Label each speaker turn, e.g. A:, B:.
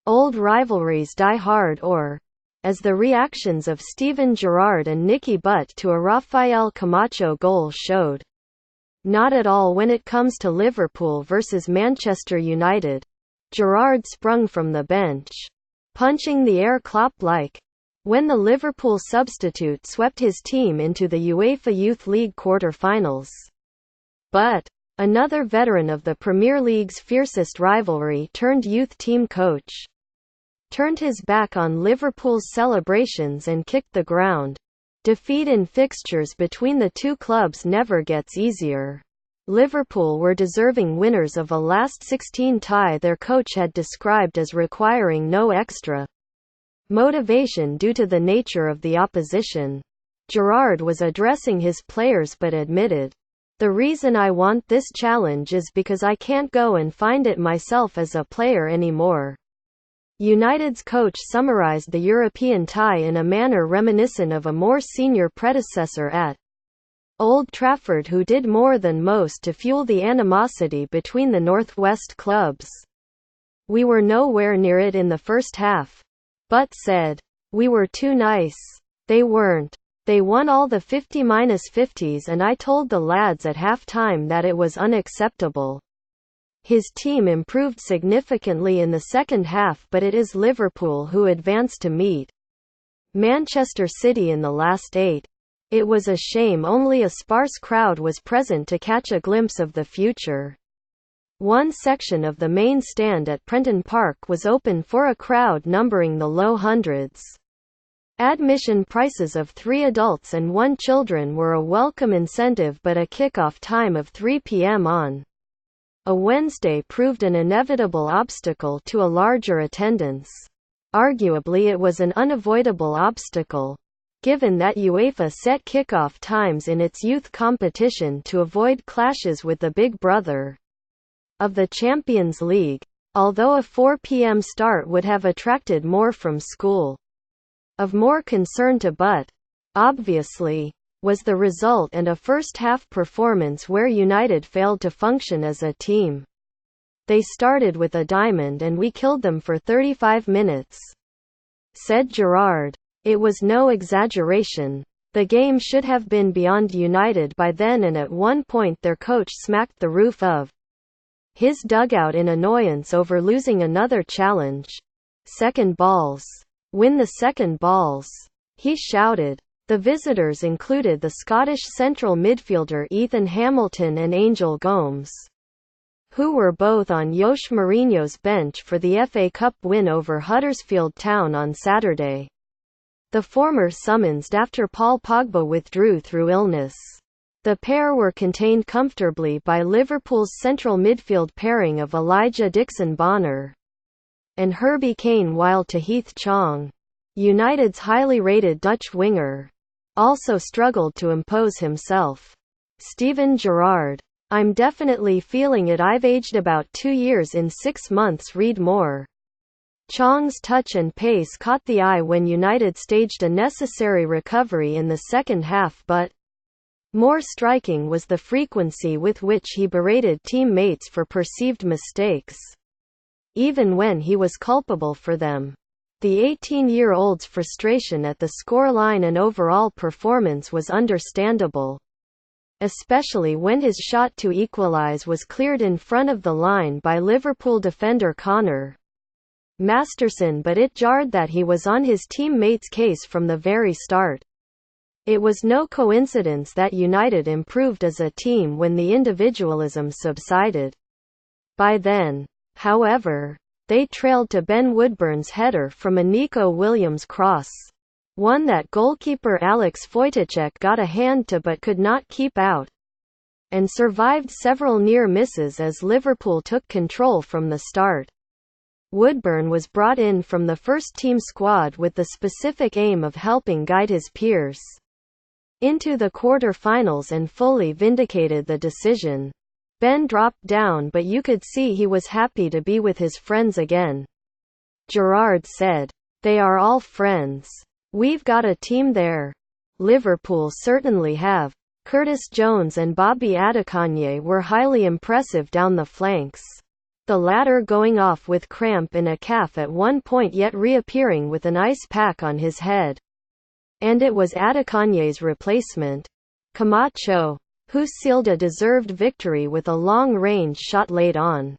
A: Old rivalries die hard, or, as the reactions of Steven Gerrard and Nicky Butt to a Rafael Camacho goal showed. Not at all when it comes to Liverpool versus Manchester United. Gerrard sprung from the bench, punching the air Klopp-like, when the Liverpool substitute swept his team into the UEFA Youth League quarter-finals. But another veteran of the Premier League's fiercest rivalry turned youth team coach turned his back on Liverpool's celebrations and kicked the ground. Defeat in fixtures between the two clubs never gets easier. Liverpool were deserving winners of a last 16 tie their coach had described as requiring no extra motivation due to the nature of the opposition. Gerrard was addressing his players but admitted, "The reason I want this challenge is because I can't go and find it myself as a player anymore." United's coach summarised the European tie in a manner reminiscent of a more senior predecessor at Old Trafford who did more than most to fuel the animosity between the Northwest clubs. "We were nowhere near it in the first half," Butt said. "We were too nice. They weren't. They won all the 50-50s and I told the lads at half-time that it was unacceptable." His team improved significantly in the second half, but it is Liverpool who advanced to meet Manchester City in the last 8. It was a shame only a sparse crowd was present to catch a glimpse of the future. One section of the main stand at Prenton Park was open for a crowd numbering the low hundreds. Admission prices of 3 adults and 1 children were a welcome incentive, but a kick-off time of 3 p.m. on a Wednesday proved an inevitable obstacle to a larger attendance. Arguably it was an unavoidable obstacle, given that UEFA set kick-off times in its youth competition to avoid clashes with the big brother of the Champions League, although a 4 p.m. start would have attracted more from school. Of more concern to Butt, obviously, was the result and a first-half performance where United failed to function as a team. "They started with a diamond and we killed them for 35 minutes," said Gerrard. "It was no exaggeration. The game should have been beyond United by then, and at one point their coach smacked the roof of his dugout in annoyance over losing another challenge. Second balls. Win the second balls," he shouted. The visitors included the Scottish central midfielder Ethan Hamilton and Angel Gomes, who were both on Jose Mourinho's bench for the FA Cup win over Huddersfield Town on Saturday. The former summoned after Paul Pogba withdrew through illness. The pair were contained comfortably by Liverpool's central midfield pairing of Elijah Dixon-Bonner and Herbie Kane, while Tahith Chong, United's highly rated Dutch winger, also struggled to impose himself. Steven Gerrard: "I'm definitely feeling it. I've aged about 2 years in 6 months. Read more." Chong's touch and pace caught the eye when United staged a necessary recovery in the second half, but more striking was the frequency with which he berated teammates for perceived mistakes, even when he was culpable for them. The 18-year-old's frustration at the scoreline and overall performance was understandable, especially when his shot to equalise was cleared in front of the line by Liverpool defender Connor Masterson, but it jarred that he was on his teammates' case from the very start. It was no coincidence that United improved as a team when the individualism subsided. By then, however, they trailed to Ben Woodburn's header from a Nico Williams cross, one that goalkeeper Alex Wojtaszek got a hand to but could not keep out, and survived several near misses as Liverpool took control from the start. Woodburn was brought in from the first-team squad with the specific aim of helping guide his peers into the quarter-finals and fully vindicated the decision. Ben dropped down, but you could see he was happy to be with his friends again. Gerrard said, "They are all friends. We've got a team there." Liverpool certainly have. Curtis Jones and Bobby Adekanye were highly impressive down the flanks, the latter going off with cramp in a calf at one point yet reappearing with an ice pack on his head. And it was Adekanye's replacement, Camacho, who sealed a deserved victory with a long-range shot late on.